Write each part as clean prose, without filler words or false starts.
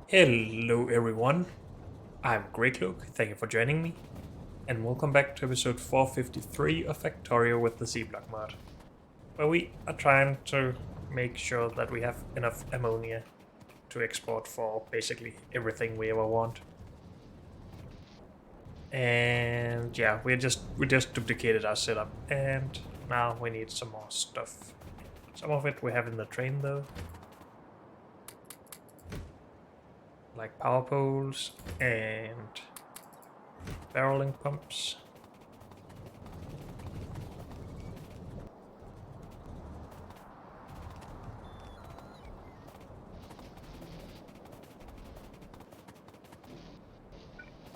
Hello everyone, I'm Greycloak, thank you for joining me, and welcome back to episode 453 of Factorio with the C-Block mod, where we are trying to make sure that we have enough ammonia to export for basically everything we ever want. And yeah, we just duplicated our setup, and now we need some more stuff. Some of it we have in the train though, like power poles and barreling pumps.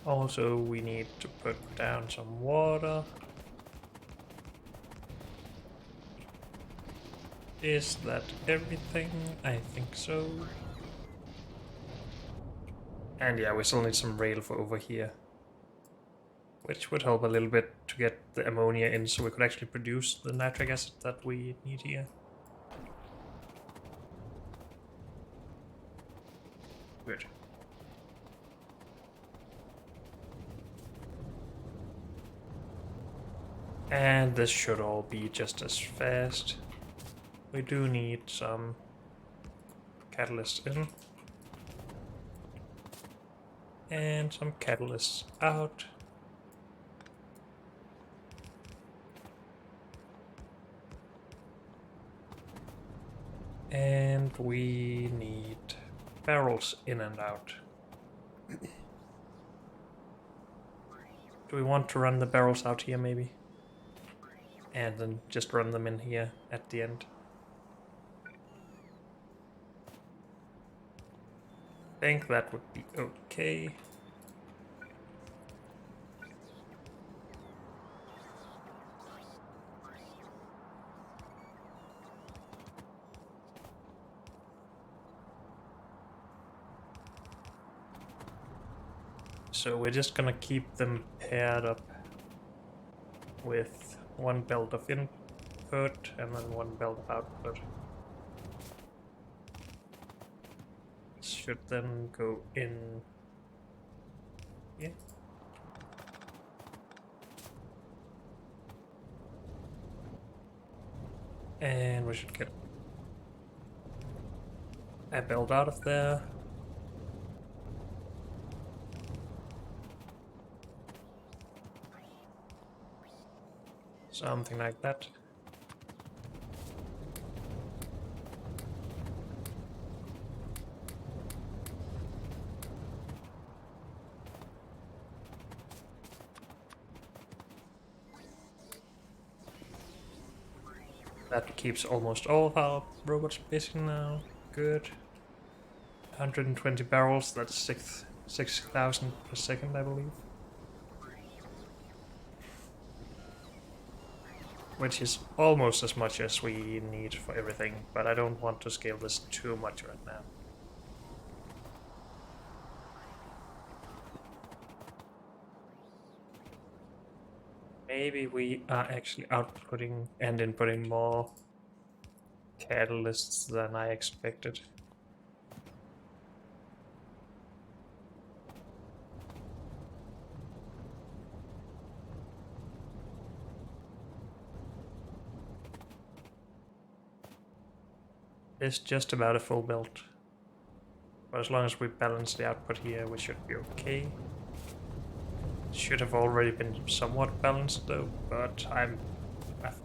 Also, we need to put down some water. Is that everything? I think so. And yeah, we still need some rail for over here, which would help a little bit to get the ammonia in so we could actually produce the nitric acid that we need here. Good. And this should all be just as fast. We do need some catalysts in. And some catalysts out. And we need barrels in and out. Do we want to run the barrels out here maybe? And then just run them in here at the end. I think that would be okay. So we're just gonna keep them paired up with one belt of input and then one belt of output. Should then go in here. And we should get a belt out of there. Something like that. That keeps almost all of our robots busy now. Good. 120 barrels, that's 6,000 per second, I believe. Which is almost as much as we need for everything, but I don't want to scale this too much right now. Maybe we are actually outputting and inputting more catalysts than I expected. It's just about a full build. But as long as we balance the output here, we should be okay. Should have already been somewhat balanced though, but I've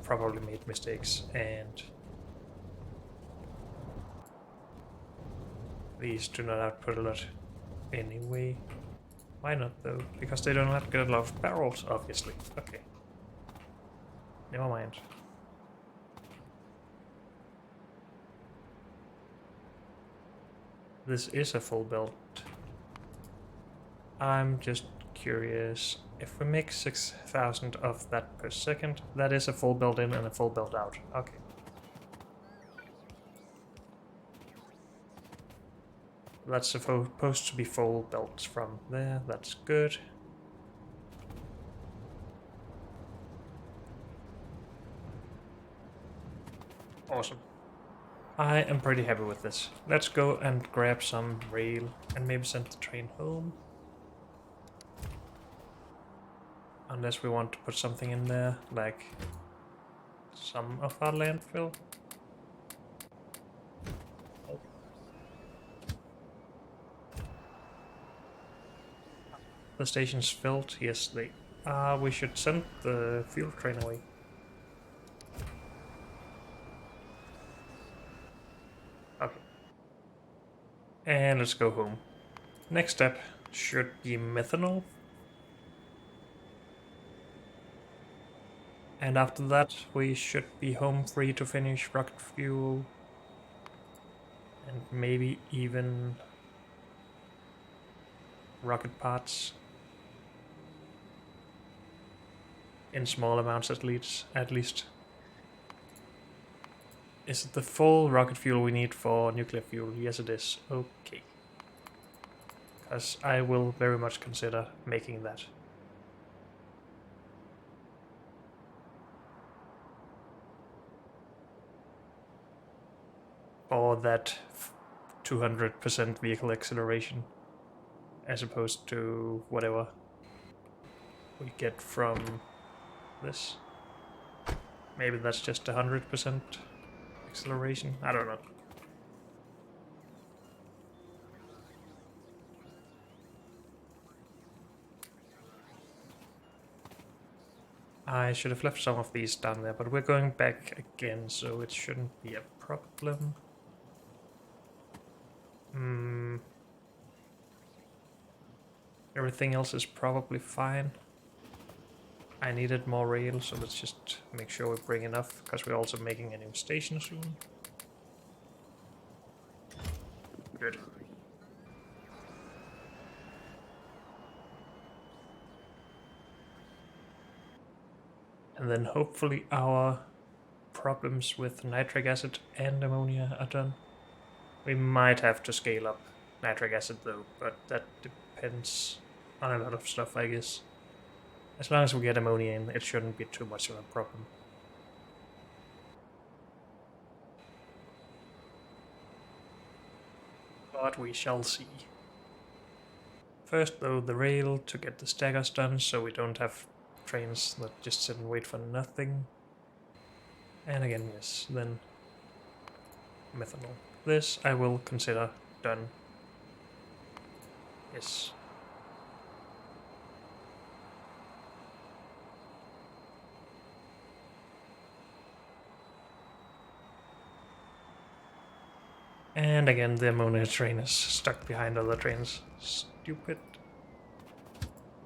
probably made mistakes, and these do not output a lot anyway. Why not though? Because they do not get a lot of barrels, obviously. Okay. Never mind. This is a full build. I'm just curious, if we make 6,000 of that per second, that is a full build in and a full build out. Okay. That's supposed to be full builds from there, that's good. Awesome. I am pretty happy with this. Let's go and grab some rail and maybe send the train home. Unless we want to put something in there, like some of our landfill. The station's filled. Yes, they are. We should send the fuel train away. Okay. And let's go home. Next step should be methanol. And after that, we should be home free to finish rocket fuel. And maybe even rocket parts. In small amounts at least. Is it the full rocket fuel we need for nuclear fuel? Yes it is. Okay. Because I will very much consider making that. Or that 200% vehicle acceleration. As opposed to whatever we get from this. Maybe that's just 100% acceleration. I don't know. I should have left some of these down there, but we're going back again, so it shouldn't be a problem. Everything else is probably fine. I needed more rail, so let's just make sure we bring enough, because we're also making a new station soon. Good. And then hopefully our problems with nitric acid and ammonia are done. We might have to scale up nitric acid though, but that depends on a lot of stuff, I guess. As long as we get ammonia in, it shouldn't be too much of a problem. But we shall see. First though, the rail to get the staggers done, so we don't have trains that just sit and wait for nothing. And again, yes, then methanol. This I will consider done. Yes. And again, the ammonia train is stuck behind other trains. Stupid.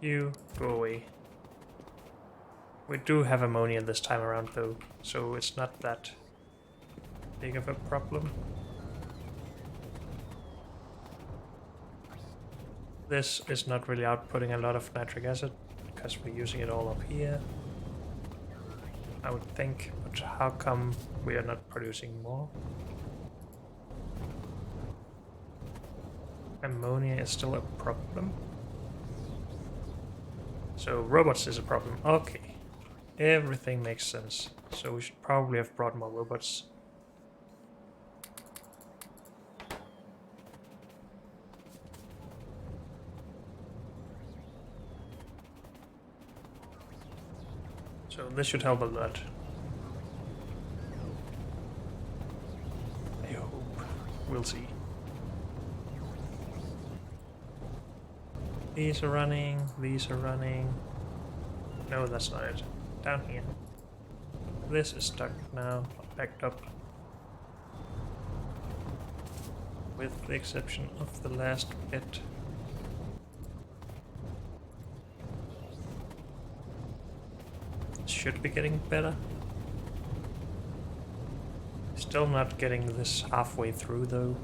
You go away. We do have ammonia this time around though, so it's not that big of a problem. This is not really outputting a lot of nitric acid because we're using it all up here, I would think, but how come we are not producing more? Ammonia is still a problem. So robots is a problem. Okay. Everything makes sense. So we should probably have brought more robots. So this should help a lot. I hope. We'll see. These are running, these are running. No, that's not it. Down here. This is stuck now, backed up. With the exception of the last bit. Should be getting better. Still not getting this halfway through though.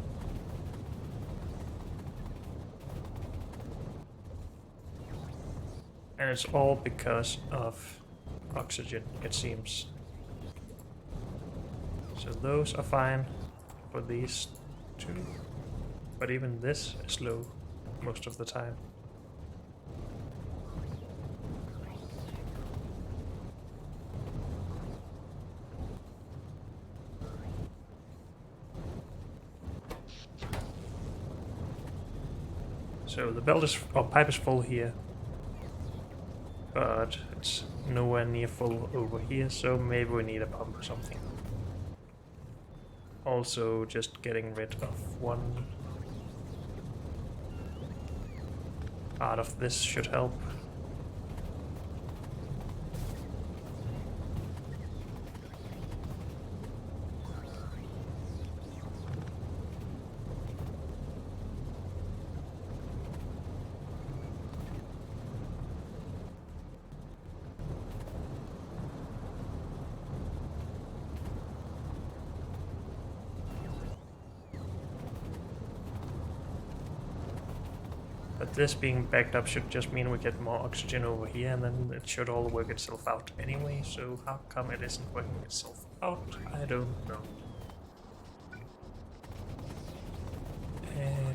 And it's all because of oxygen, it seems. So those are fine for these two. But even this is low most of the time. So the belt is, or pipe is full here, but it's nowhere near full over here, so maybe we need a pump or something. Also, just getting rid of one part of this should help. But this being backed up should just mean we get more oxygen over here, and then it should all work itself out anyway, so how come it isn't working itself out? I don't know.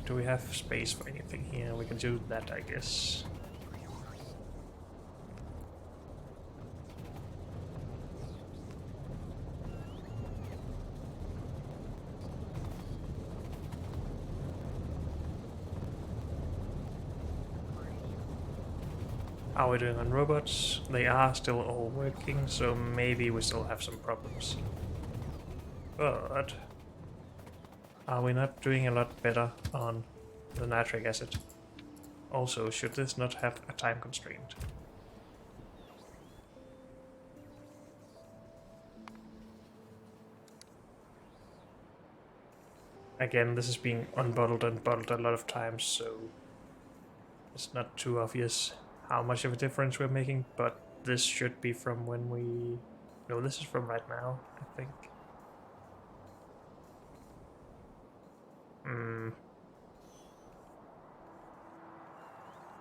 Do we have space for anything here? We can do that, I guess. How are we doing on robots? They are still all working, so maybe we still have some problems. But are we not doing a lot better on the nitric acid? Also, should this not have a time constraint? Again, this is being unbottled and bottled a lot of times, so it's not too obvious how much of a difference we're making, but this should be from when we... No, this is from right now, I think.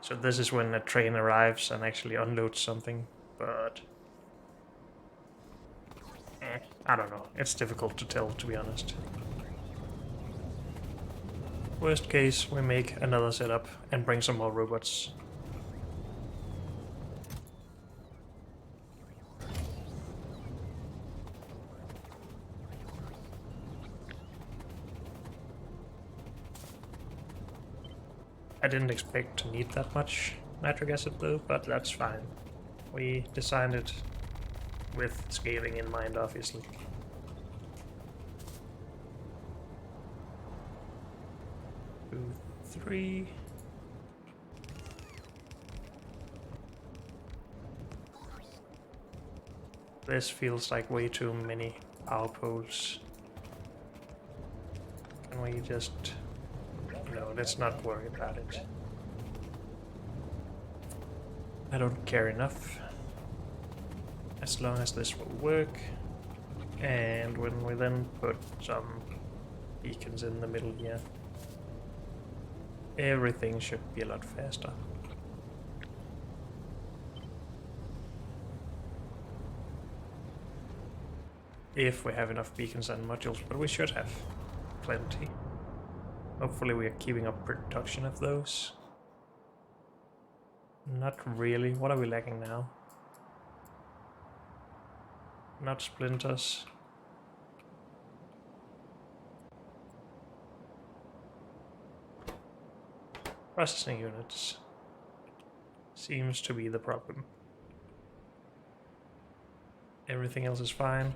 So this is when a train arrives and actually unloads something, but... I don't know. It's difficult to tell, to be honest. Worst case, we make another setup and bring some more robots. I didn't expect to need that much nitric acid though, but that's fine. We designed it with scaling in mind, obviously. Two, three. This feels like way too many power poles. Can we just... No, let's not worry about it. I don't care enough. As long as this will work. And when we then put some beacons in the middle here, everything should be a lot faster. If we have enough beacons and modules, but we should have plenty. Hopefully we are keeping up production of those. Not really. What are we lacking now? Not splinters. Processing units seems to be the problem. Everything else is fine.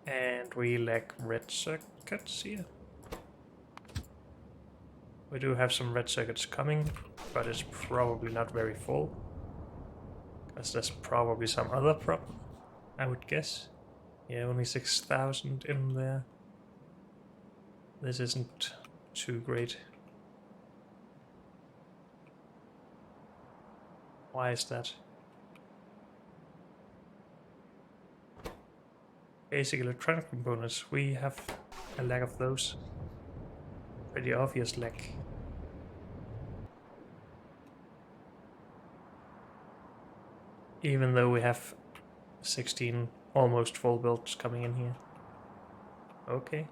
And we lack red circuits here. We do have some red circuits coming, but it's probably not very full. Because there's probably some other problem, I would guess. Yeah, only 6,000 in there. This isn't too great. Why is that? Basic electronic components, we have a lack of those. Pretty obvious lack. Even though we have 16 almost full builds coming in here. Okay.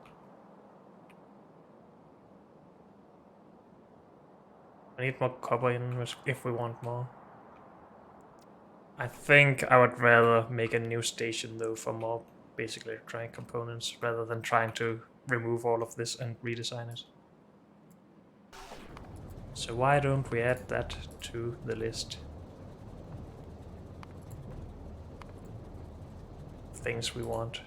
I need more copper in if we want more. I think I would rather make a new station though for more basic electronic components rather than trying to remove all of this and redesign it. So why don't we add that to the list? Things we want.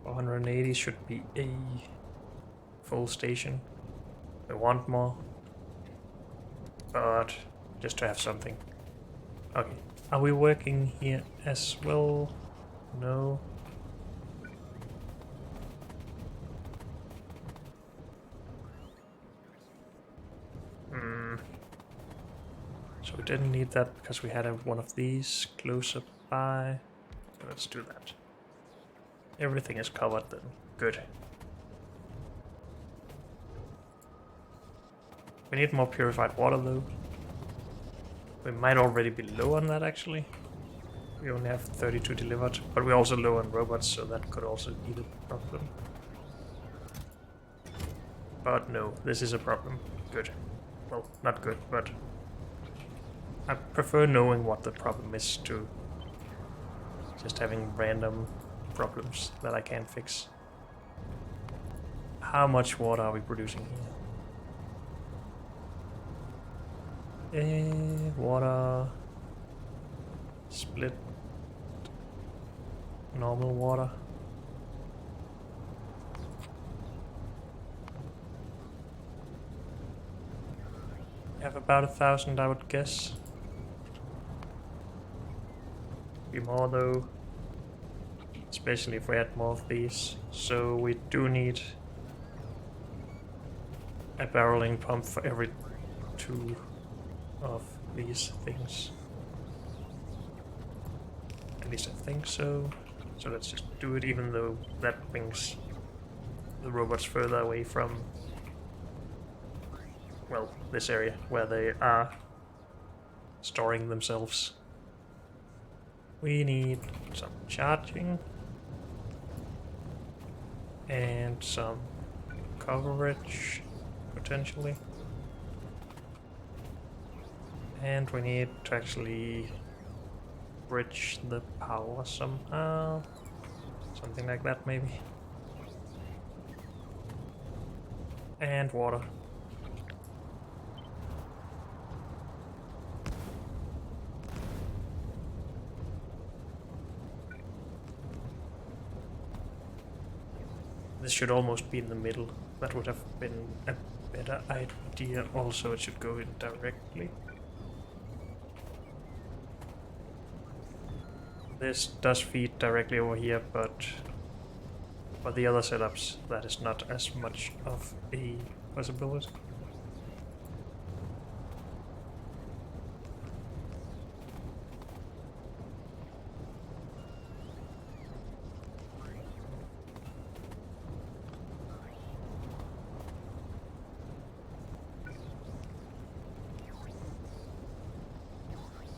480 should be a full station. We want more, but just to have something. Okay, are we working here as well? No. So we didn't need that because we had one of these closer by. So let's do that. Everything is covered then. Good. We need more purified water though. We might already be low on that actually. We only have 32 delivered, but we're also low on robots, so that could also be the problem. But no, this is a problem. Good. Well, not good, but I prefer knowing what the problem is to just having random problems that I can't fix. How much water are we producing here? Water split normal water. We have about 1,000, I would guess. Be more though, especially if we add more of these. So we do need a barreling pump for every 2 of these things. At least I think so. So let's just do it, even though that brings the robots further away from, well, this area where they are storing themselves. We need some charging and some coverage, potentially. And we need to actually bridge the power somehow. Something like that, maybe. And water. This should almost be in the middle. That would have been a better idea. Also, it should go in directly. This does feed directly over here, but for the other setups, that is not as much of a possibility.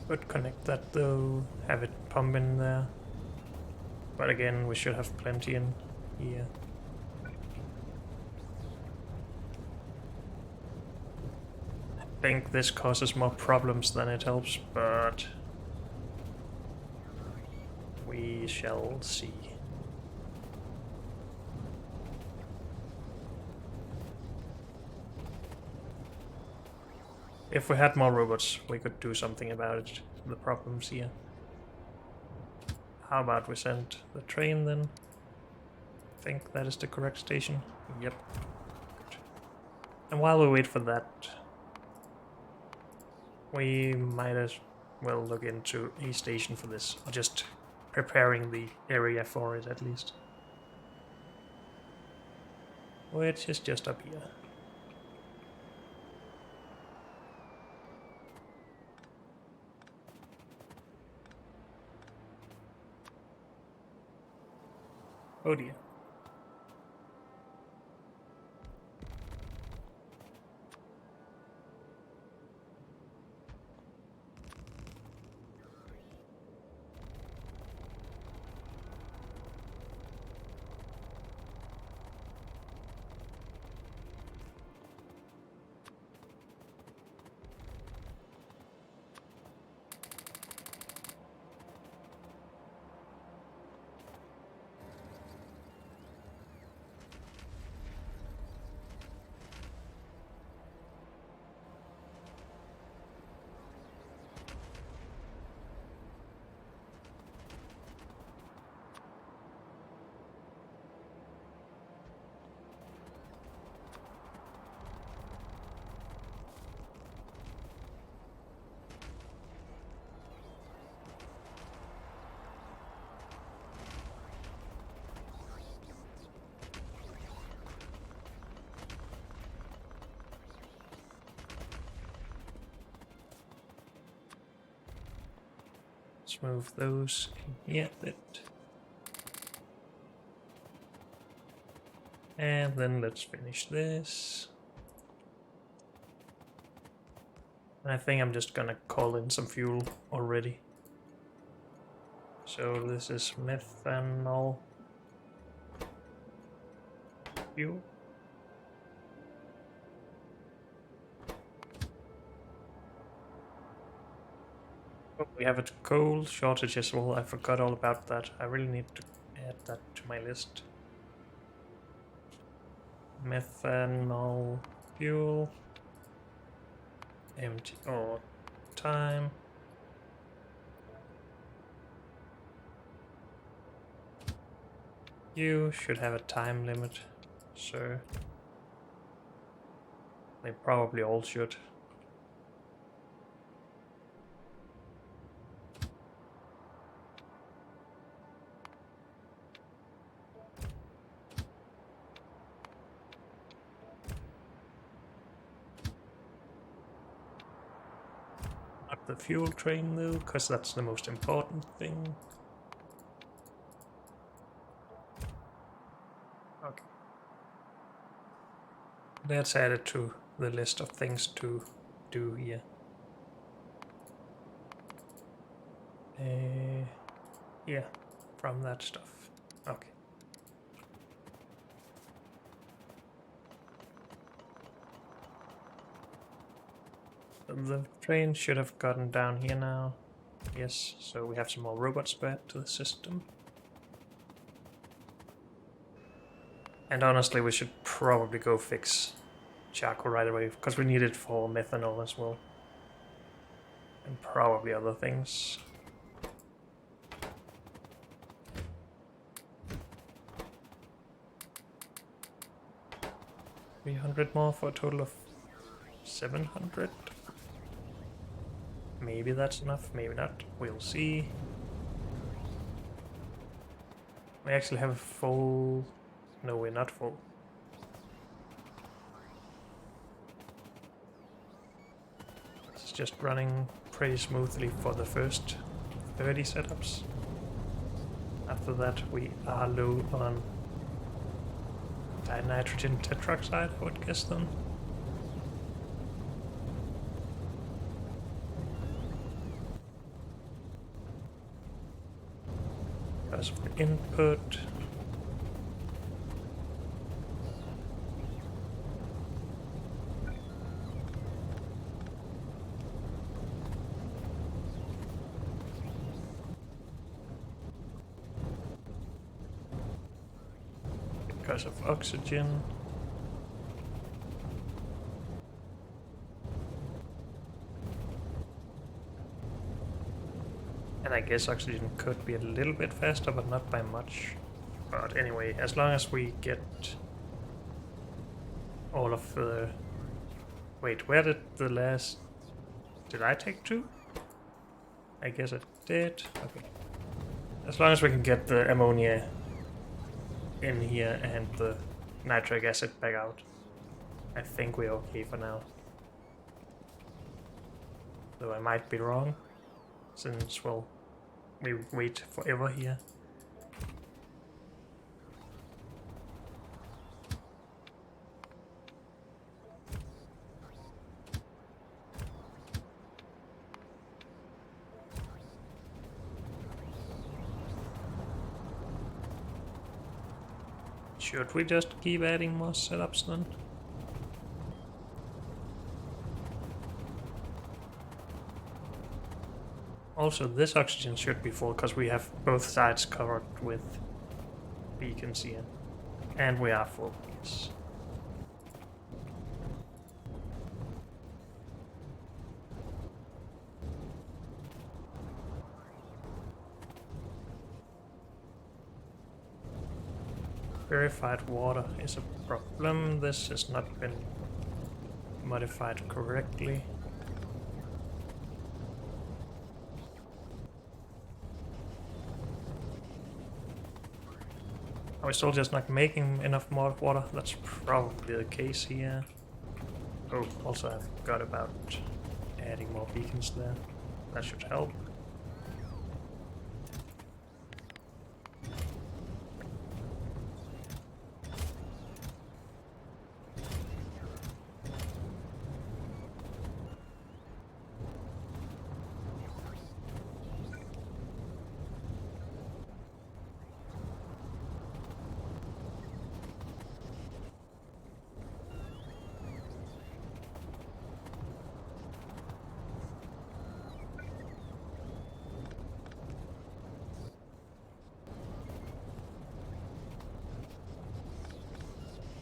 Could connect that though, have it pump in there. But again, we should have plenty in here. I think this causes more problems than it helps, but we shall see. If we had more robots, we could do something about it, the problems here. How about we send the train then? I think that is the correct station. Yep. Good. And while we wait for that, we might as well look into a station for this, or just preparing the area for it at least. Which is just up here. Oh dear. Let's move those in here a bit. And then let's finish this. And I think I'm just gonna call in some fuel already. So this is methanol fuel. Oh, we have a coal shortage as well. I forgot all about that. I really need to add that to my list. Methanol fuel. Empty or time. You should have a time limit, sir. They probably all should. Not the fuel train though, because that's the most important thing. Okay. That's added to the list of things to do here. Yeah, from that stuff. Okay. The train should have gotten down here now. Yes, so we have some more robots back to the system. And honestly, we should probably go fix charcoal right away, because we need it for methanol as well. And probably other things. $300 more for a total of 700. Maybe that's enough, maybe not. We'll see. We actually have a full... No, we're not full. It's just running pretty smoothly for the first 30 setups. After that we are low on nitrogen tetroxide, I would guess then. As for input, because of oxygen. And I guess oxygen could be a little bit faster, but not by much. But anyway, as long as we get all of the... Wait, where did the last... Did I take 2? I guess I did. Okay. As long as we can get the ammonia in here and the nitric acid back out, I think we're okay for now. Though I might be wrong, since, well, we wait forever here. Should we just keep adding more setups then? Also, this oxygen should be full because we have both sides covered with beacons here. And we are full, yes. Purified water is a problem. This has not been modified correctly. Are we still just not making enough more water? That's probably the case here. Oh, also I forgot about adding more beacons there. That should help.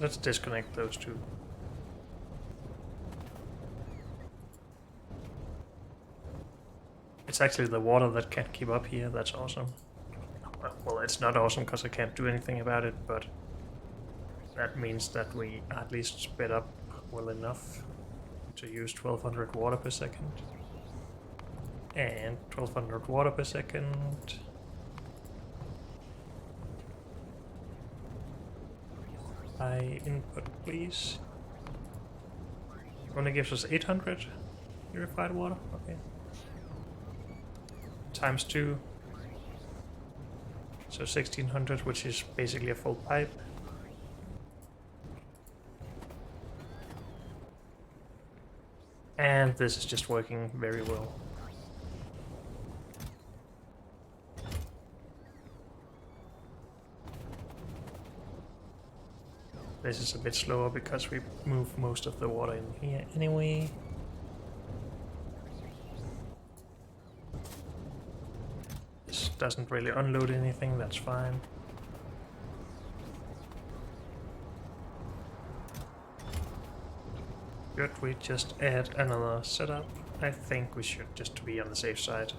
Let's disconnect those two. It's actually the water that can't keep up here, that's awesome. Well, it's not awesome because I can't do anything about it, but that means that we at least sped up well enough to use 1200 water per second. And 1200 water per second. High input, please. Only gives us 800 purified water? Okay. Times 2. So 1600, which is basically a full pipe. And this is just working very well. This is a bit slower because we move most of the water in here anyway. This doesn't really unload anything, that's fine. Should we just add another setup? I think we should, just to be on the safe side.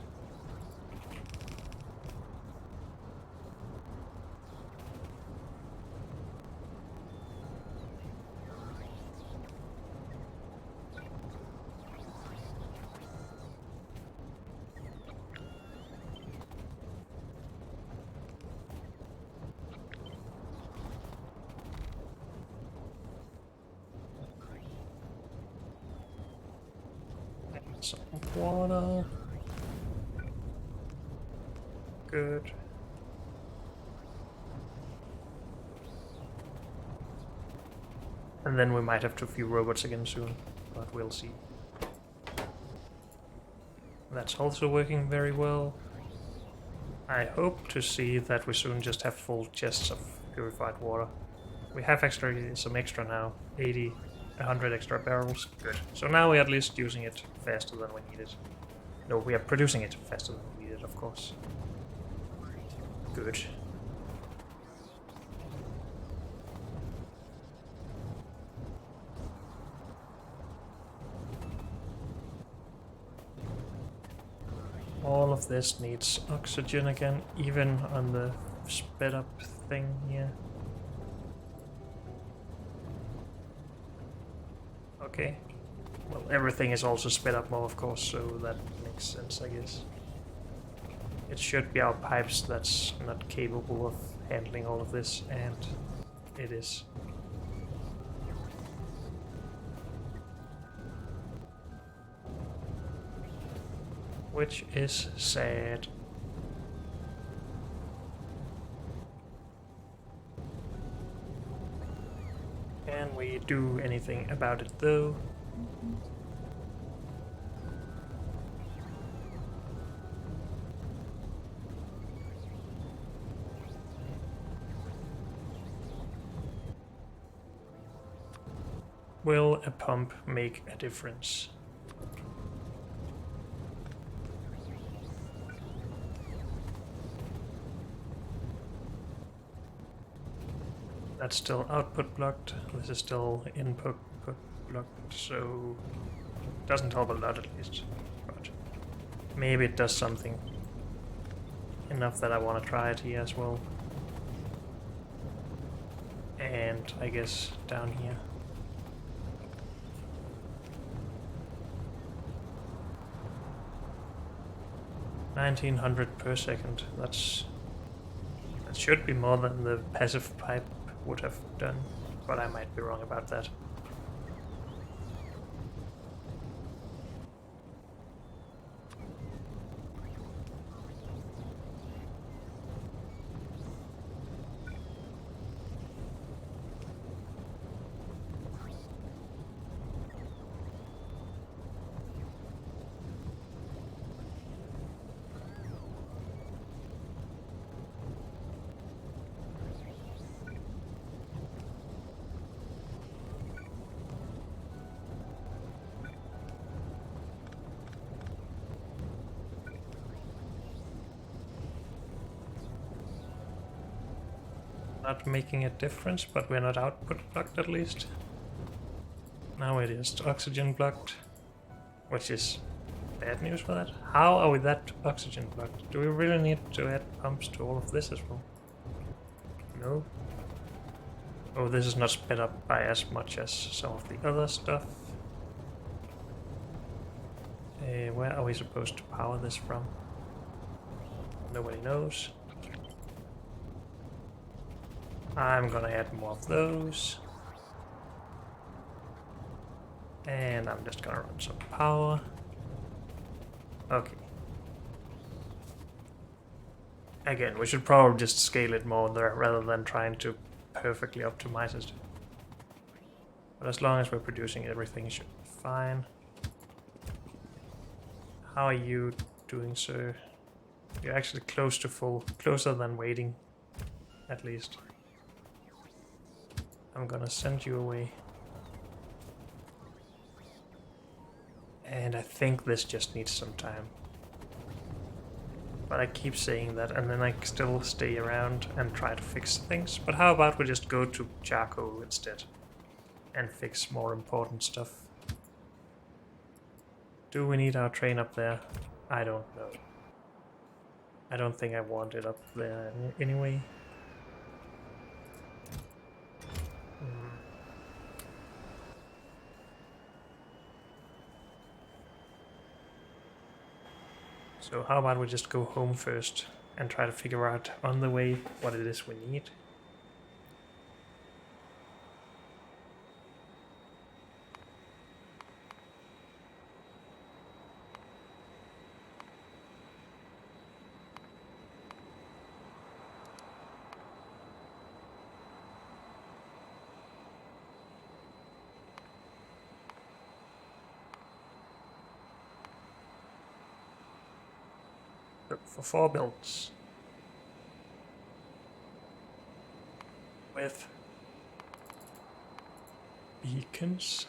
Some water. Good. And then we might have to few robots again soon, but we'll see. That's also working very well. I hope to see that we soon just have full chests of purified water. We have some extra now, 80, 100 extra barrels. Good. So now we're at least using it faster than we need it. No, we are producing it faster than we need it, of course. Good. All of this needs oxygen again, even on the sped up thing here. Okay. Well, everything is also sped up more, of course, so that makes sense, I guess. It should be our pipes that's not capable of handling all of this, and it is. Which is sad. Can we do anything about it though? Will a pump make a difference? That's still output blocked, this is still input blocked, so it doesn't help a lot at least, but maybe it does something enough that I want to try it here as well. And I guess down here. $1900 per second, that should be more than the passive pipe would have done, but I might be wrong about that. not making a difference, but we're not output blocked at least. Now it is oxygen blocked, which is bad news for that. How are we that oxygen blocked? Do we really need to add pumps to all of this as well? No. Oh, this is not sped up by as much as some of the other stuff. Where are we supposed to power this from? Nobody knows. I'm gonna add more of those. And I'm just gonna run some power. Okay. Again, we should probably just scale it more there rather than trying to perfectly optimize it. But as long as we're producing everything should be fine. How are you doing, sir? You're actually close to full, closer than waiting, at least. I'm gonna send you away. And I think this just needs some time. But I keep saying that, and then I still stay around and try to fix things. But how about we just go to charcoal instead and fix more important stuff? Do we need our train up there? I don't know. I don't think I want it up there anyway. So how about we just go home first and try to figure out on the way what it is we need. Look for 4 builds with beacons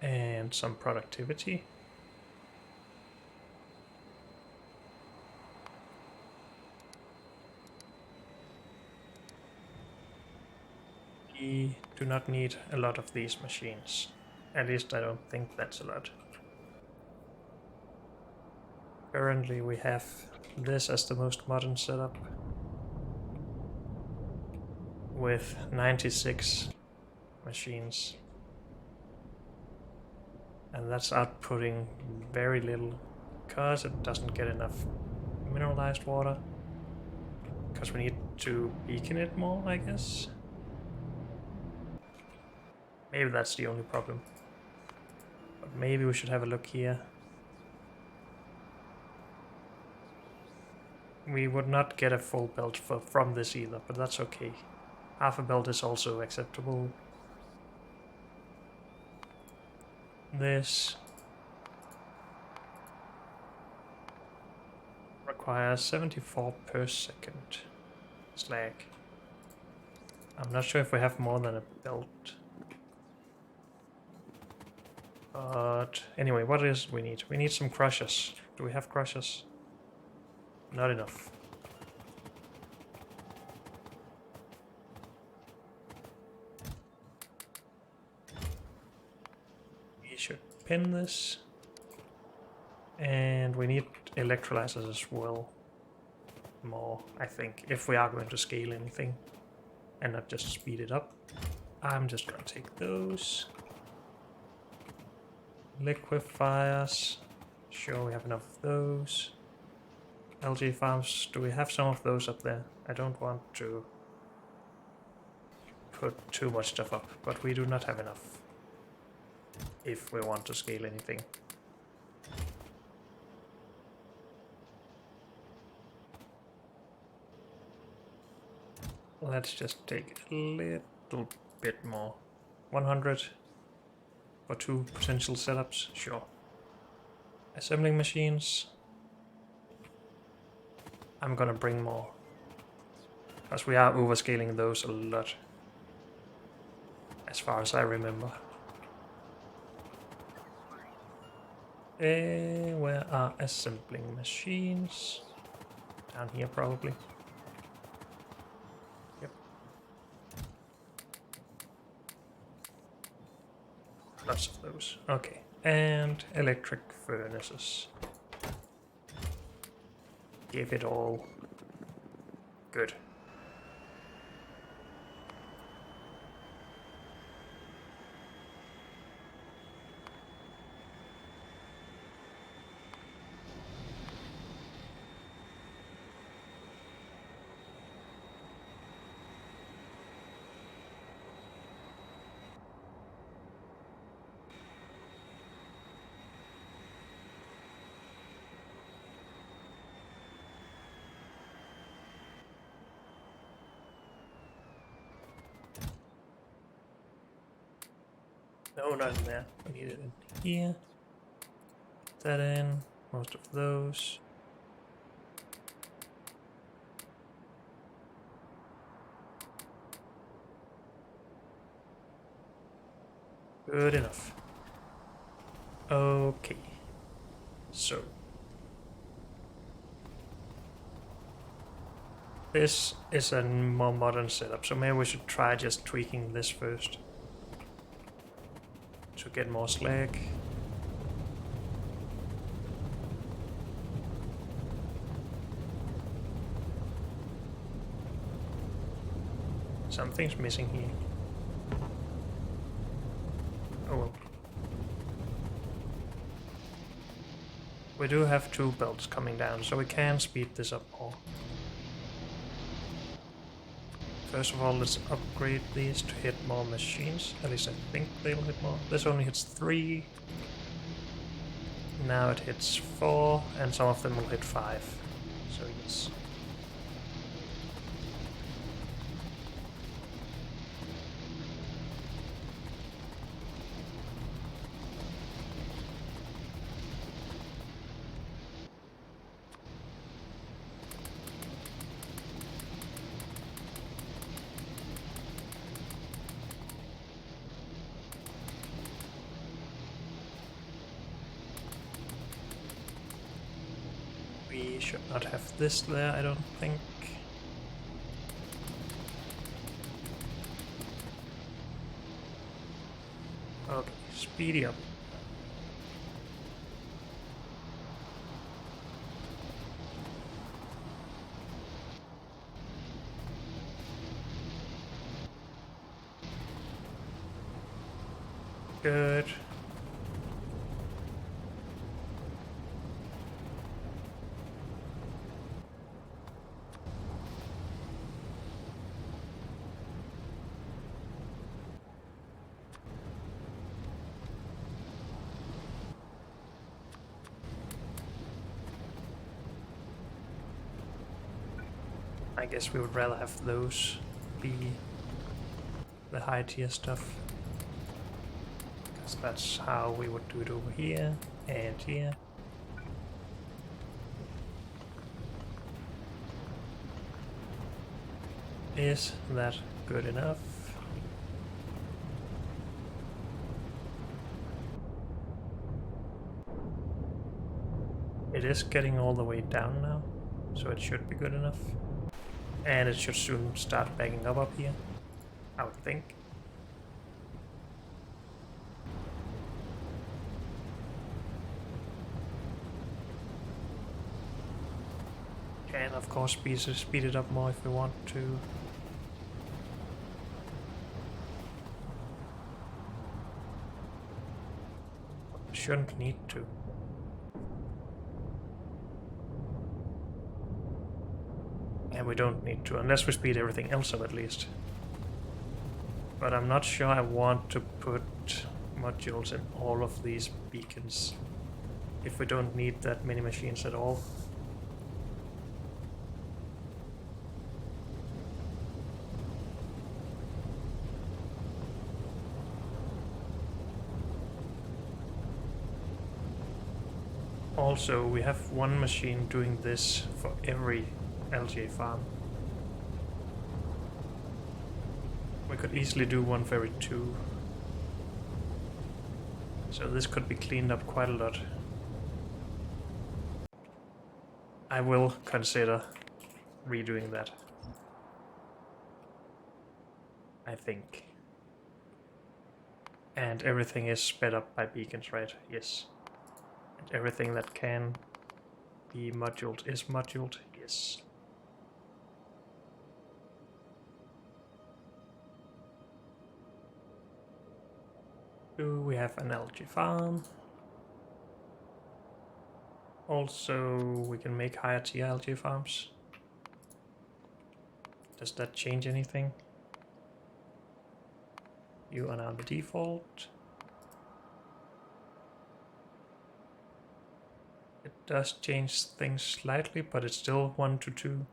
and some productivity. We do not need a lot of these machines. At least I don't think that's a lot. Currently we have this as the most modern setup with 96 machines, and that's outputting very little because it doesn't get enough mineralized water, because we need to beacon it more, I guess. Maybe that's the only problem, but maybe we should have a look here. We would not get a full belt from this either, but that's okay. Half a belt is also acceptable. This requires 74 per second slag. I'm not sure if we have more than a belt. But anyway, what is we need? We need some crushers. Do we have crushers? Not enough. We should pin this. And we need electrolyzers as well. More, I think, if we are going to scale anything and not just speed it up. I'm just gonna take those. Liquefiers. Sure, we have enough of those. LG farms, do we have some of those up there? I don't want to put too much stuff up, but we do not have enough if we want to scale anything. Let's just take a little bit more. 100 for 2 potential setups, sure. Assembling machines. I'm gonna bring more, because we are overscaling those a lot, as far as I remember. Where are assembling machines? Down here probably. Yep. Lots of those. Okay. And electric furnaces. Give it all. Good. No, not in there. We need it in here. Put that in. Most of those. Good enough. Okay. So. This is a more modern setup, so maybe we should try just tweaking this first. To get more slag. Something's missing here. Oh well. We do have 2 belts coming down, so we can speed this up more. First of all, let's upgrade these to hit more machines. At least I think they'll hit more. This only hits 3. Now it hits 4, and some of them will hit 5. So yes. We should not have this there, I don't think. Okay, speedy up. Good. I guess we would rather have those be the high tier stuff. Because that's how we would do it over here and here. Is that good enough? It is getting all the way down now, so it should be good enough. And it should soon start backing up here, I would think. And of course speed it up more if we want to. Shouldn't need to. And we don't need to, unless we speed everything else up at least. But I'm not sure I want to put modules in all of these beacons if we don't need that many machines at all. Also, we have one machine doing this for every LGA farm. We could easily do one for every 2. So this could be cleaned up quite a lot. I will consider redoing that, I think. And everything is sped up by beacons, right? Yes. And everything that can be moduled is moduled, yes. Do we have an algae farm? Also, we can make higher tier algae farms. Does that change anything? You are now the default. It does change things slightly, but it's still 1 to 2.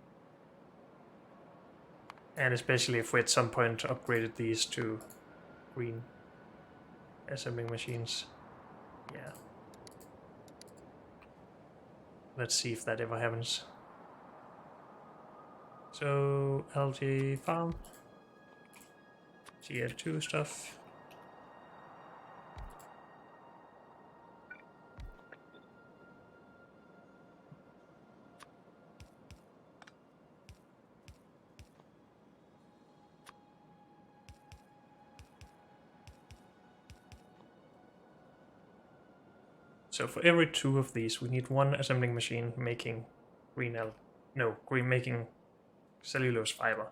And especially if we at some point upgraded these to green assembling machines. Yeah. Let's see if that ever happens. So, algae farm. Tier 2 stuff. So for every 2 of these, we need 1 assembling machine making making cellulose fiber.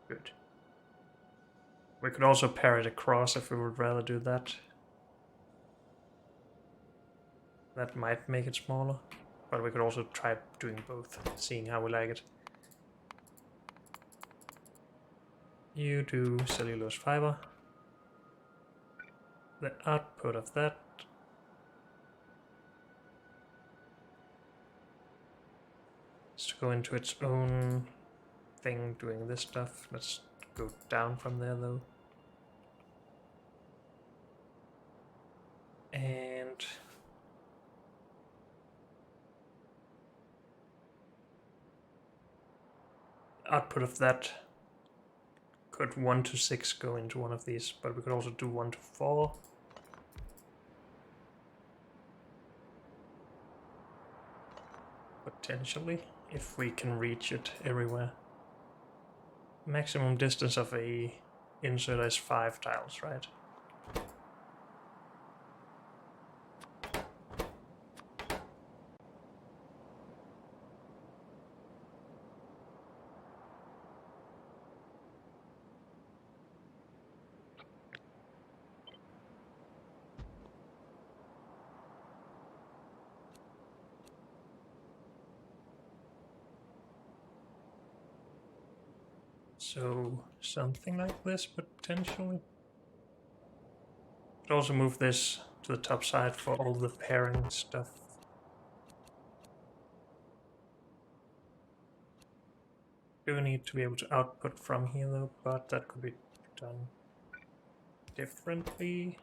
Good. We could also pair it across if we would rather do that. That might make it smaller, but we could also try doing both, seeing how we like it. You do cellulose fiber. The output of that is to go into its own thing doing this stuff. Let's go down from there though. And output of that could 1 to 6 go into one of these, but we could also do 1 to 4. Potentially, if we can reach it everywhere. Maximum distance of a insert is 5 tiles, right? So something like this, potentially. Could also move this to the top side for all the pairing stuff. Do need to be able to output from here though, but that could be done differently.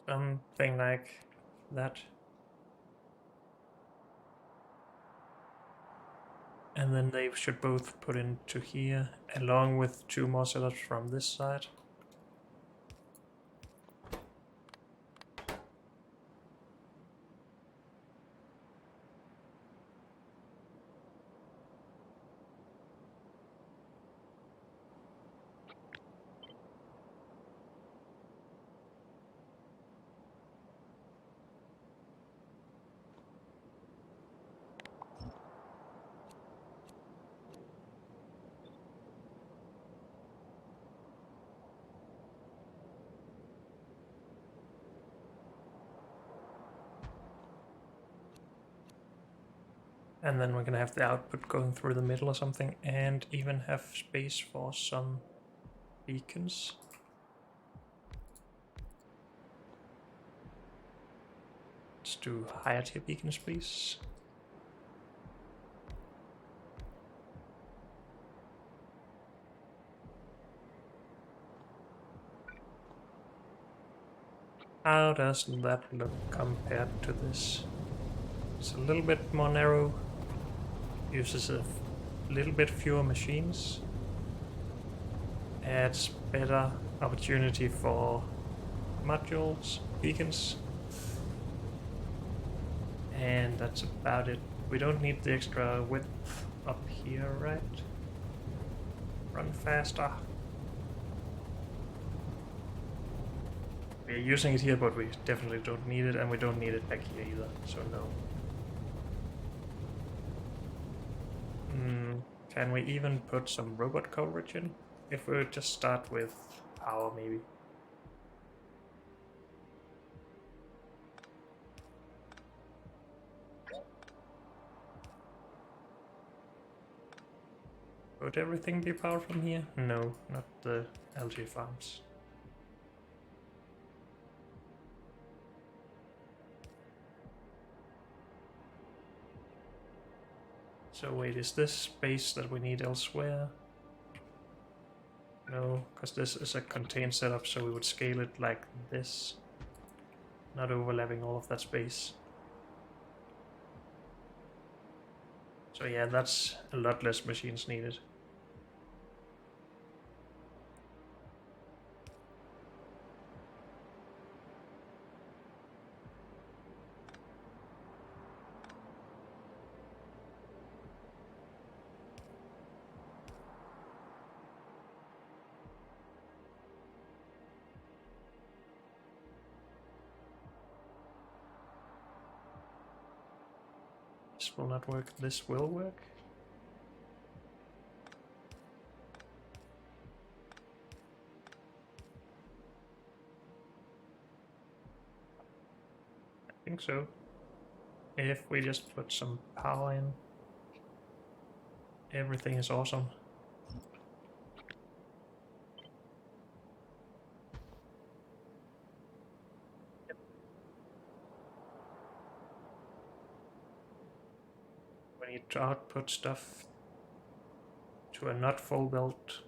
Something like that. And then they should both put into here, along with 2 more setups from this side. And then we're gonna have the output going through the middle or something, and even have space for some beacons. Let's do higher tier beacons, please. How does that look compared to this? It's a little bit more narrow, uses a little bit fewer machines, adds better opportunity for modules, beacons, and that's about it. We don't need the extra width up here, right? Run faster. We're using it here, but we definitely don't need it, and we don't need it back here either, so no. Can we even put some robot coverage in? If we just start with power, maybe. Would everything be powered from here? No, not the algae farms. So wait, is this space that we need elsewhere? No, because this is a contained setup, so we would scale it like this, not overlapping all of that space. So yeah, that's a lot less machines needed. This will not work, this will work. I think so. If we just put some power in, everything is awesome. We need to output stuff to a not full belt.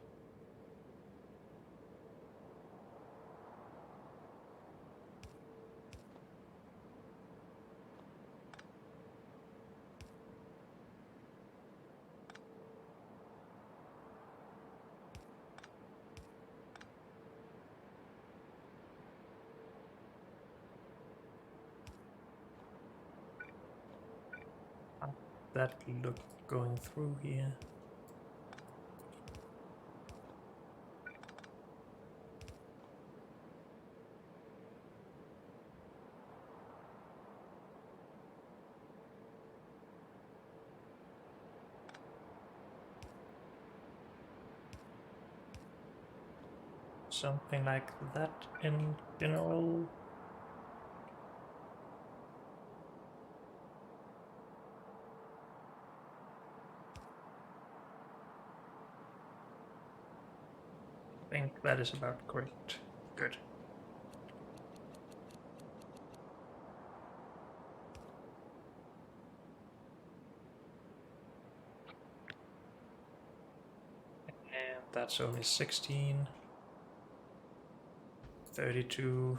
That look going through here. Something like that in general. I think that is about correct. Good. And that's only 16. 32.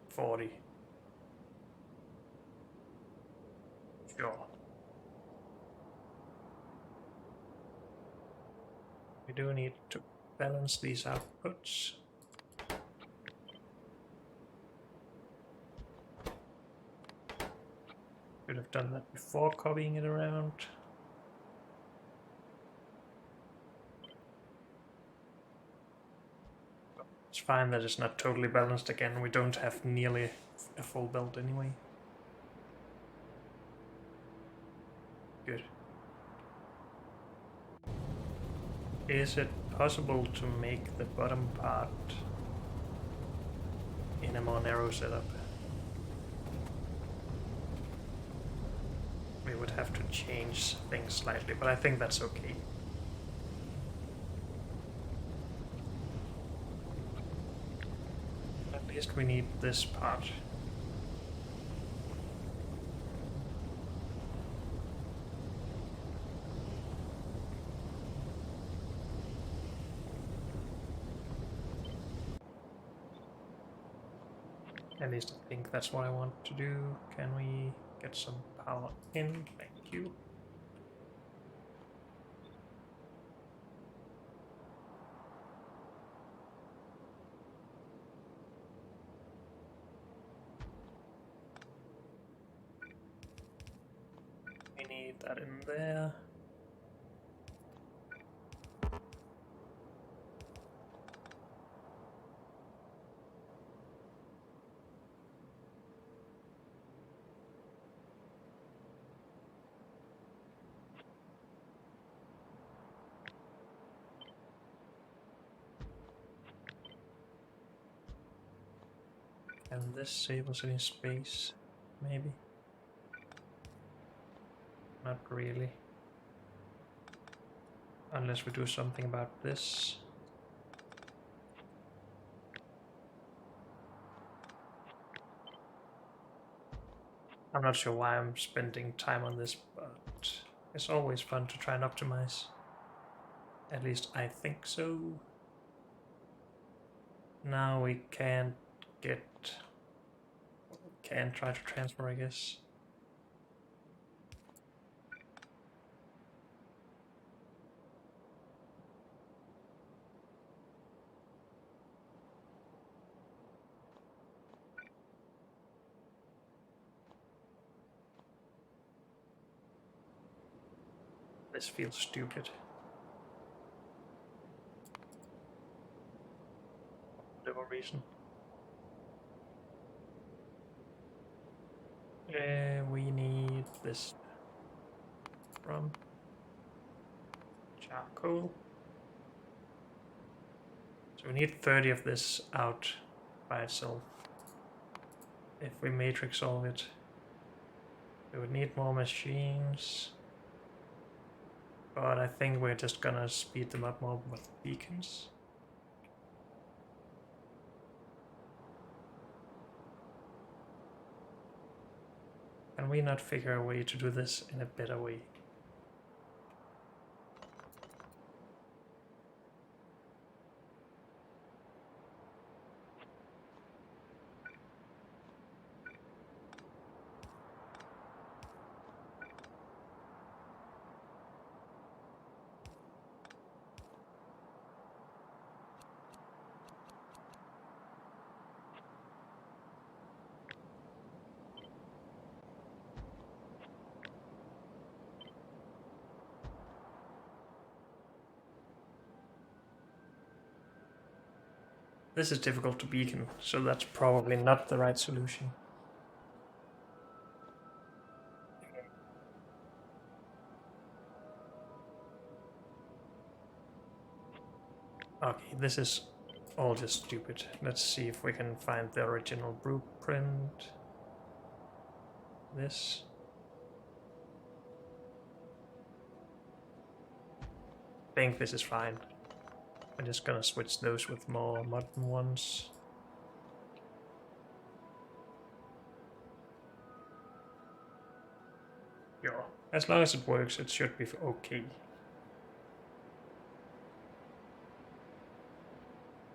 40. Sure. We do need to balance these outputs. Could have done that before copying it around. It's fine that it's not totally balanced again. We don't have nearly a full belt anyway. Good. Is it possible to make the bottom part in a more narrow setup? We would have to change things slightly, but I think that's okay. At least we need this part. At least I think that's what I want to do. Can we get some power in? Thank you. We need that in there. Can this save us any space? Maybe. Not really. Unless we do something about this. I'm not sure why I'm spending time on this, but it's always fun to try and optimize. At least I think so. Now we can't get... Can try to transfer, I guess. This feels stupid. For whatever reason. We need this from charcoal. So we need 30 of this out by itself. If we matrix solve it, we would need more machines. But I think we're just gonna speed them up more with beacons. Can we not figure a way to do this in a better way? This is difficult to beacon, so that's probably not the right solution. Okay, this is all just stupid. Let's see if we can find the original blueprint. This. I think this is fine. I'm just gonna switch those with more modern ones. Yeah, as long as it works, it should be okay.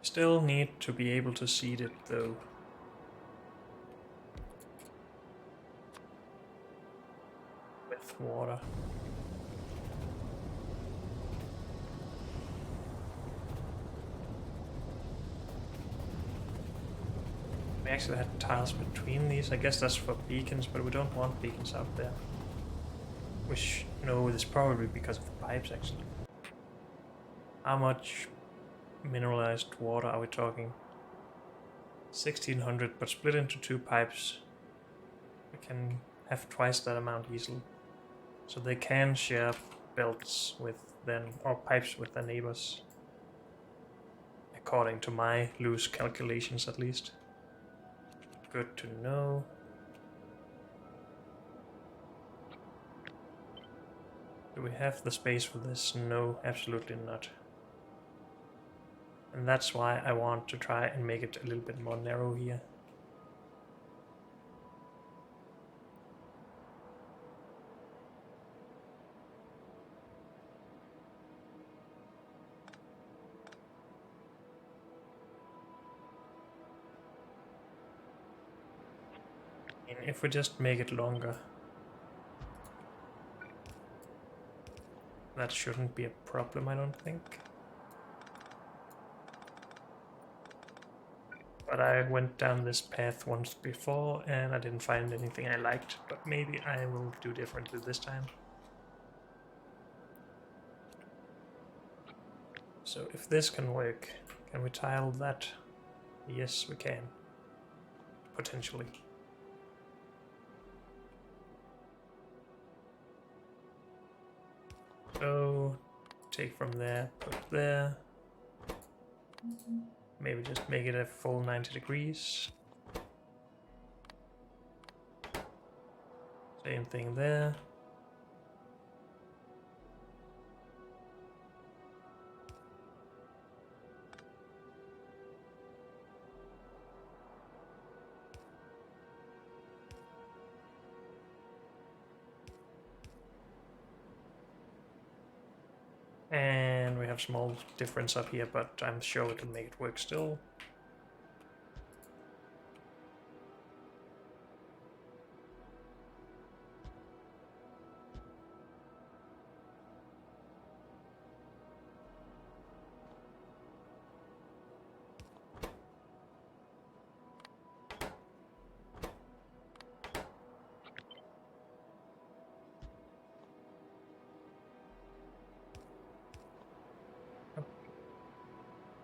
Still need to be able to seed it though. With water. We actually had tiles between these. I guess that's for beacons, but we don't want beacons out there. Which, no, this is probably because of the pipes actually. How much mineralized water are we talking? 1600, but split into 2 pipes. We can have twice that amount easily. So they can share belts with them, or pipes with their neighbors. According to my loose calculations at least. Good to know. Do we have the space for this? No, absolutely not. And that's why I want to try and make it a little bit more narrow here. And if we just make it longer, that shouldn't be a problem, I don't think. But I went down this path once before and I didn't find anything I liked, but maybe I will do differently this time. So if this can work, can we tile that? Yes, we can. Potentially. So take from there, put there. Maybe just make it a full 90 degrees. Same thing there. And we have small difference up here, but I'm sure we can make it work still.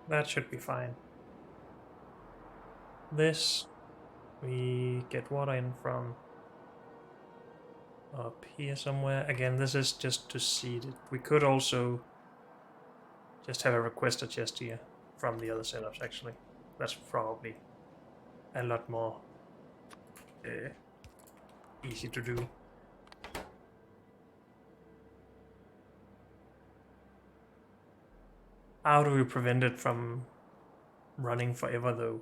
That should be fine. This, we get water in from up here somewhere. Again, this is just to seed it. We could also just have a requester chest here from the other setups, actually. That's probably a lot more easy to do. How do we prevent it from running forever, though?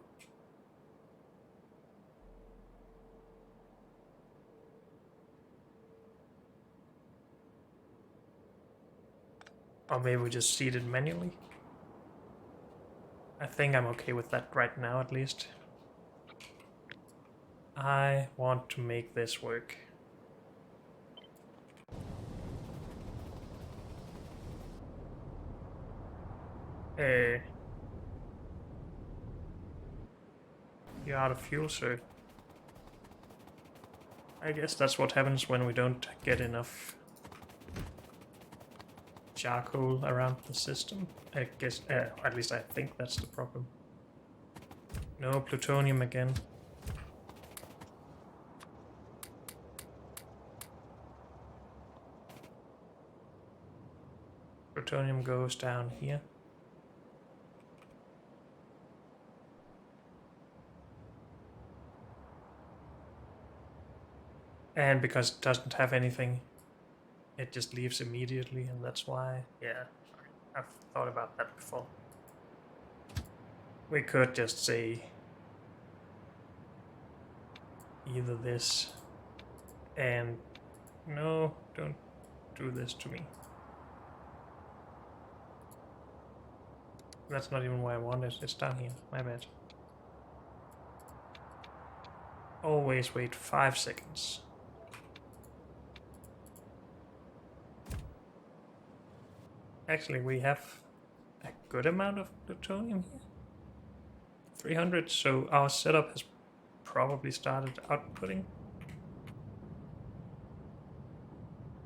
Or maybe we just seed it manually? I think I'm okay with that right now, at least. I want to make this work. You're out of fuel, sir. I guess that's what happens when we don't get enough charcoal around the system. I guess, at least I think that's the problem. No plutonium again. Plutonium goes down here. And because it doesn't have anything, it just leaves immediately, and that's why, yeah, I've thought about that before. We could just say either this and no, don't do this to me. That's not even where I want it, it's down here, my bad. Always wait 5 seconds. Actually, we have a good amount of plutonium here. 300, so our setup has probably started outputting.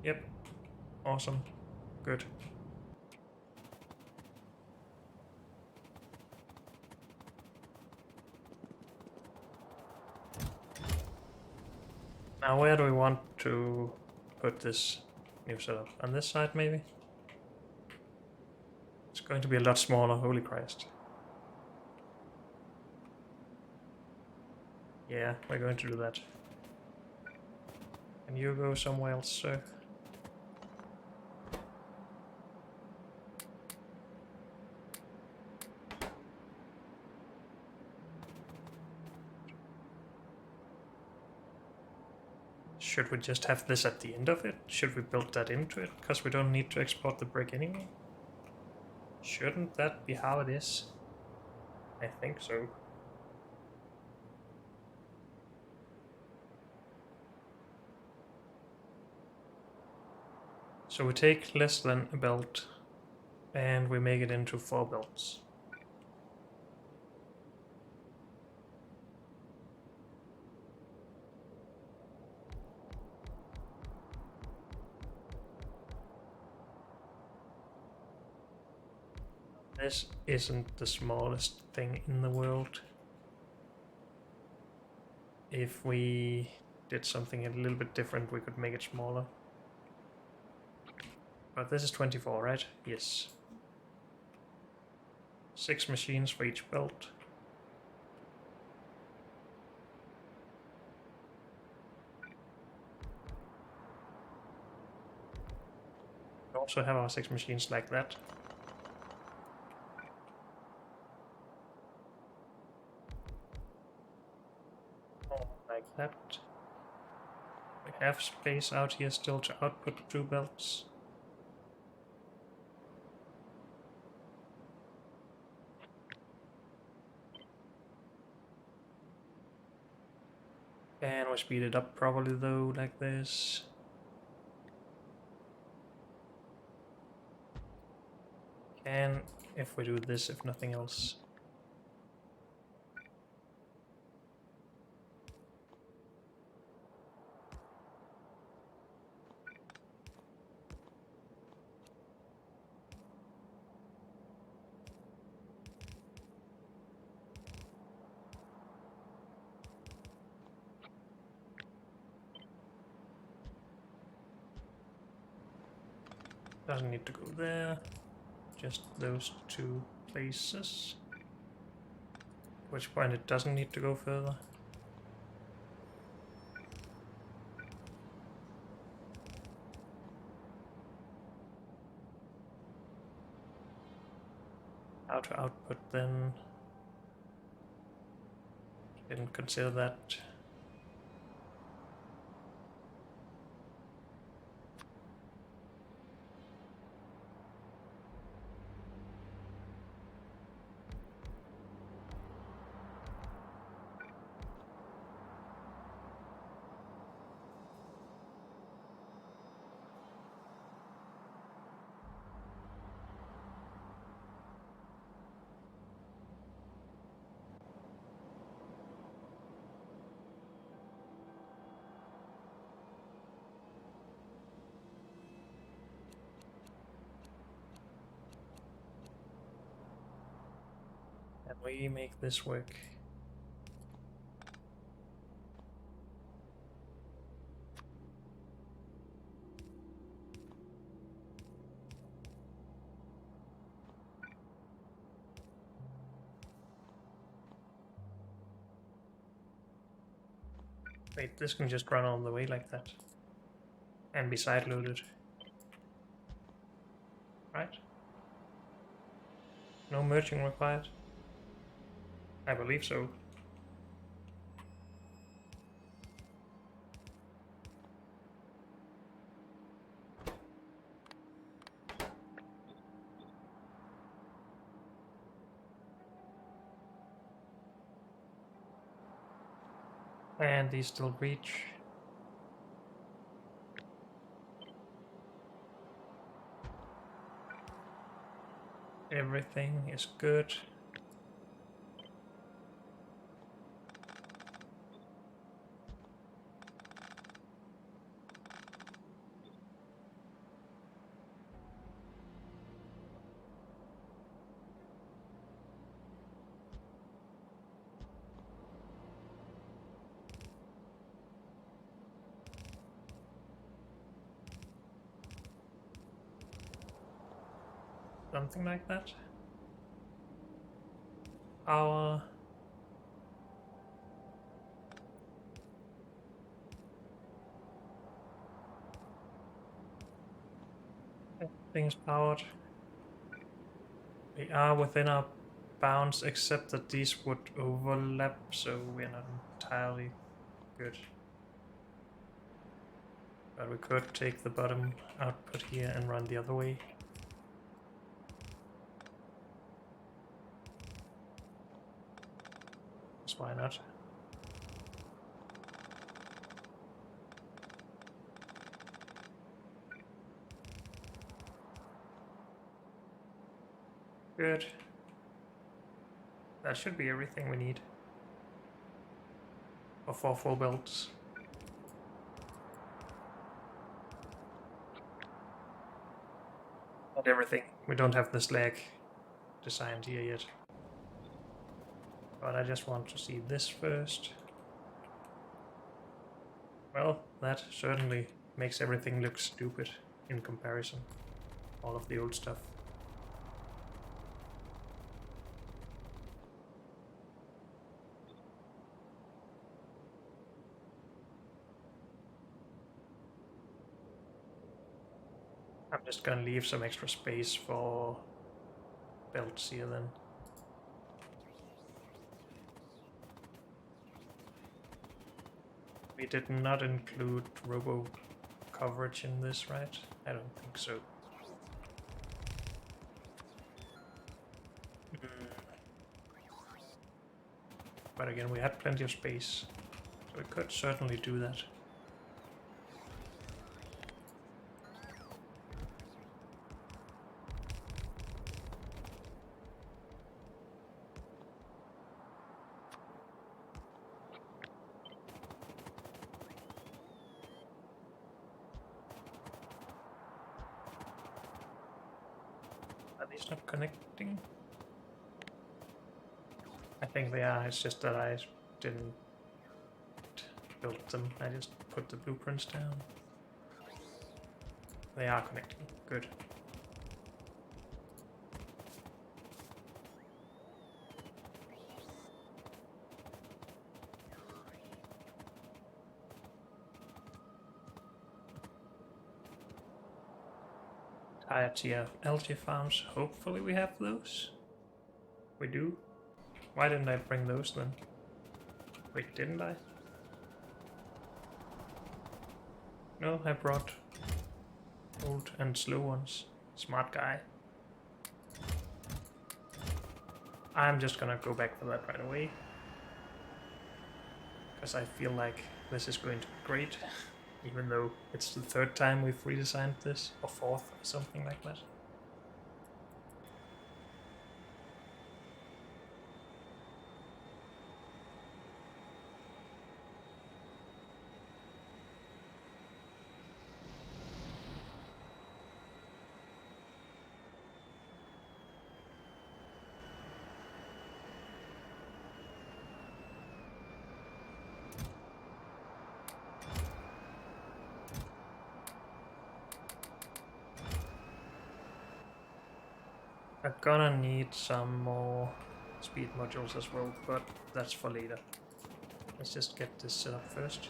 Yep, awesome, good. Now where do we want to put this new setup? On this side, maybe? It's going to be a lot smaller, holy Christ. Yeah, we're going to do that. Can you go somewhere else, sir? Should we just have this at the end of it? Should we build that into it? Because we don't need to export the brick anyway. Shouldn't that be how it is? I think so. So we take less than a belt and we make it into 4 belts. This isn't the smallest thing in the world. If we did something a little bit different, we could make it smaller. But this is 24, right? Yes. 6 machines for each belt. We also have our 6 machines like that. Like that. We have space out here still to output 2 belts. And we speed it up probably though, like this. And if we do this, if nothing else. Doesn't need to go there. Just those 2 places. At which point it doesn't need to go further. How to output then? Didn't consider that. And we make this work. Wait, this can just run all the way like that. And be side-loaded. Right? No merging required? I believe so. And these still reach. Everything is good. Something like that. Our thing's powered. We are within our bounds, except that these would overlap, so we're not entirely good. But we could take the bottom output here and run the other way. So why not? Good. That should be everything we need. For 4 full belts. Not everything. We don't have the slag designed here yet. But I just want to see this first. Well, that certainly makes everything look stupid in comparison. All of the old stuff. I'm just gonna leave some extra space for belts here then. We did not include robo coverage in this, right? I don't think so. But again, we had plenty of space, so we could certainly do that. Are these not connecting? I think they are, it's just that I didn't build them, I just put the blueprints down. They are connecting, good. Tier algae farms, hopefully we have those. We do. Why didn't I bring those then? Wait, didn't I? No, I brought old and slow ones. Smart guy. I'm just gonna go back for that right away. Because I feel like this is going to be great. Even though it's the 3rd time we've redesigned this, or 4th, or something like that. I'm gonna need some more speed modules as well, but that's for later. Let's just get this set up first.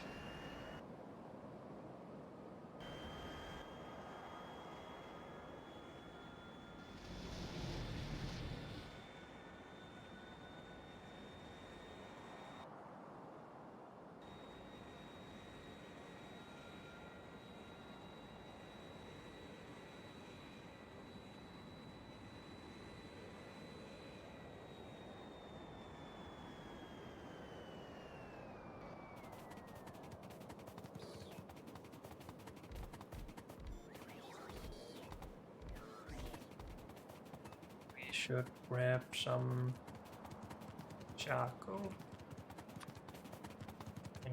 Should grab some charcoal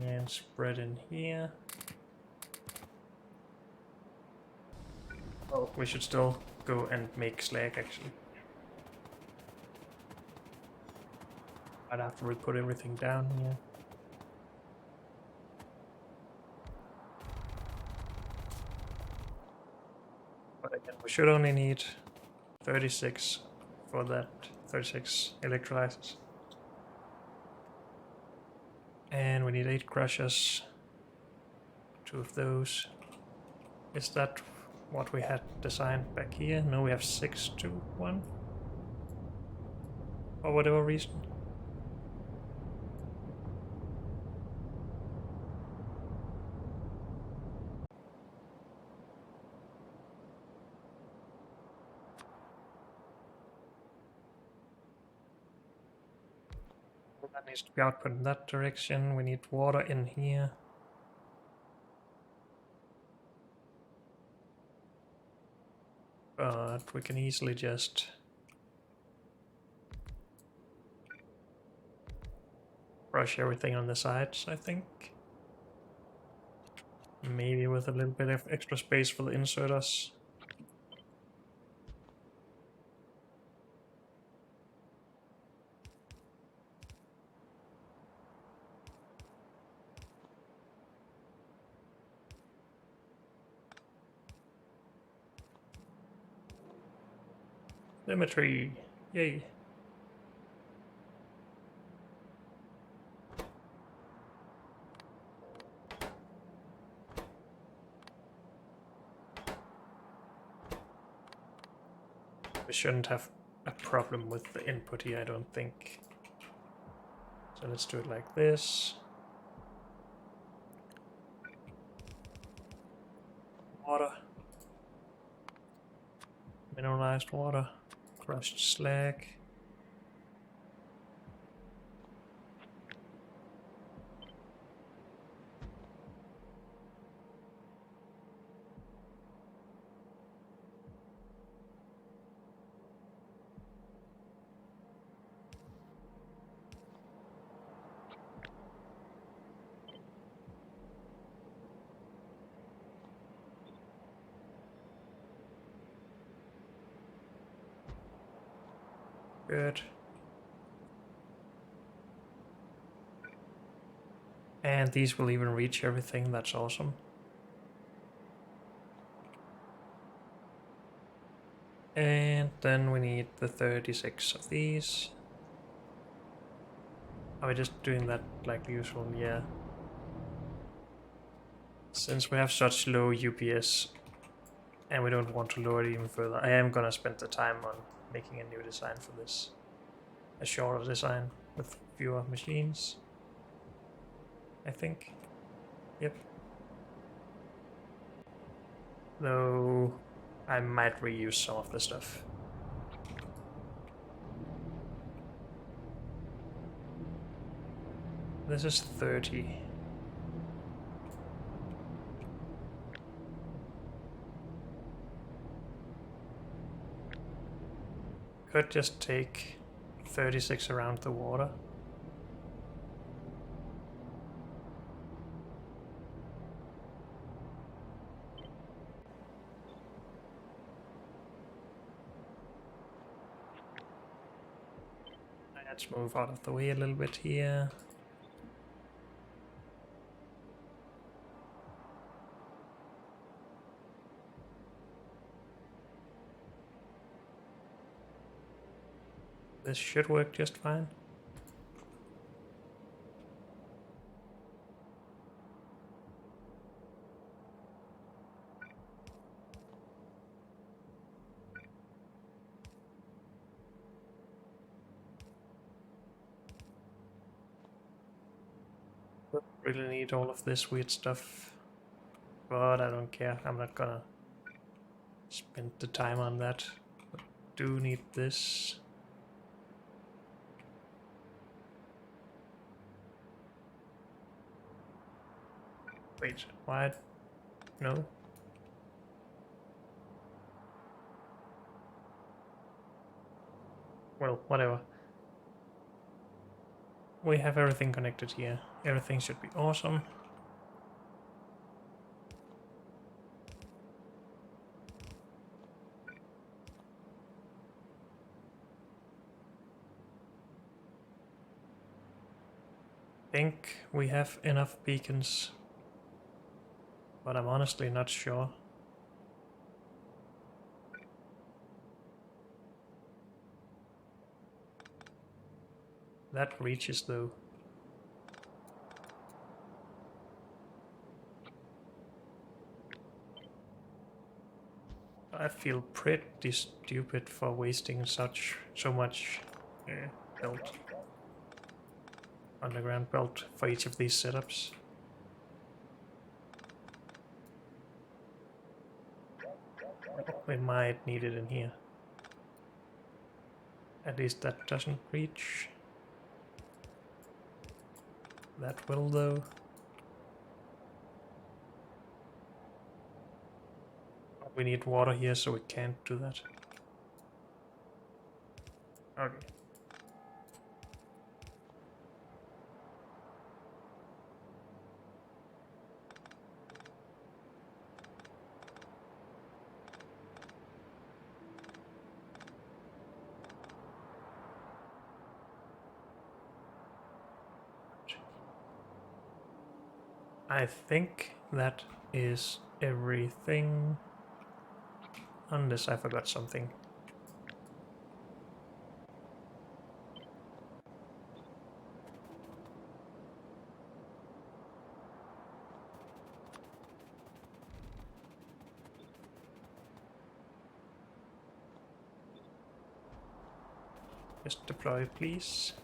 and spread in here. Oh, we should still go and make slag actually. Right after we put everything down here. But again, we should only need 36 for that, 36 electrolyzers. And we need 8 crushers, 2 of those. Is that what we had designed back here? No, we have 6 to 1. For whatever reason. That needs to be output in that direction. We need water in here. But we can easily just crush everything on the sides, I think. Maybe with a little bit of extra space for the inserters. Symmetry, yay. We shouldn't have a problem with the input here, I don't think. So let's do it like this. Water. Mineralized water. Crushed slag. Good. And these will even reach everything, that's awesome. And then we need the 36 of these. Are we just doing that like usual? Yeah. Since we have such low UPS and we don't want to lower it even further, I am gonna spend the time on making a new design for this. A shorter design with fewer machines, I think. Yep. Though I might reuse some of the stuff. This is 30. Could just take 36 around the water. Let's move out of the way a little bit here. This should work just fine. Don't really need all of this weird stuff, but I don't care. I'm not gonna spend the time on that. But do need this. Wait, why? No. Well, whatever. We have everything connected here. Everything should be awesome. I think we have enough beacons, but I'm honestly not sure. That reaches though. I feel pretty stupid for wasting so much belt, underground belt for each of these setups. We might need it in here. At least that doesn't reach. That will though. We need water here, so we can't do that. Okay. I think that is everything. Unless I forgot something. Just deploy, please.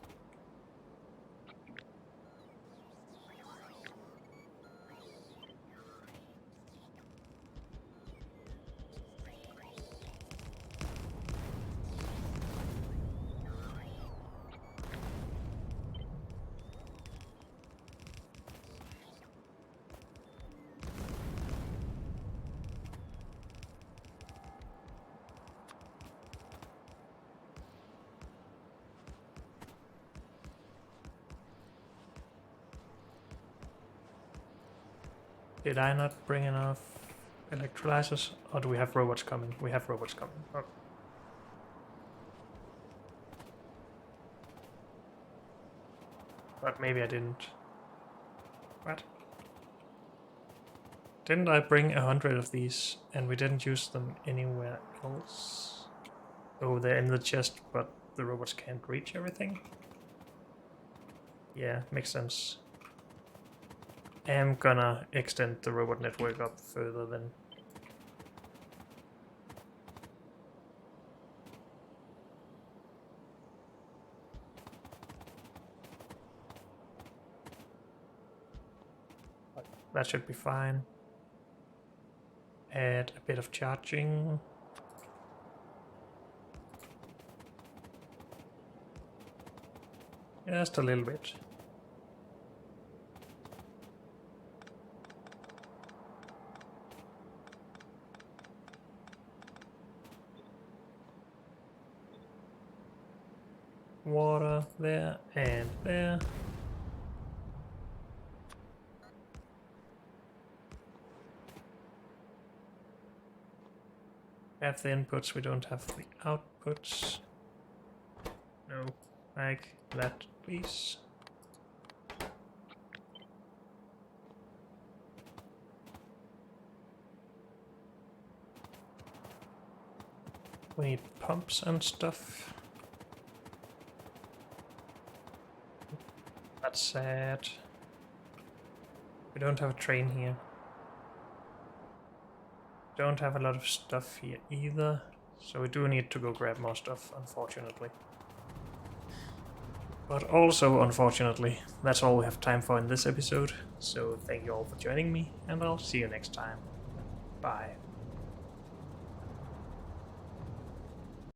Did I not bring enough electrolyzers? Or do we have robots coming? We have robots coming. Oh. But maybe I didn't. What? Didn't I bring 100 of these and we didn't use them anywhere else? Oh, they're in the chest, but the robots can't reach everything? Yeah, makes sense. I am gonna extend the robot network up further then. That should be fine. Add a bit of charging. Just a little bit. Water there and there. Have the inputs, we don't have the outputs. No, like that, please. We need pumps and stuff. That's sad. We don't have a train here. Don't have a lot of stuff here either, so we do need to go grab more stuff, unfortunately. But also, unfortunately, that's all we have time for in this episode, so thank you all for joining me, and I'll see you next time. Bye.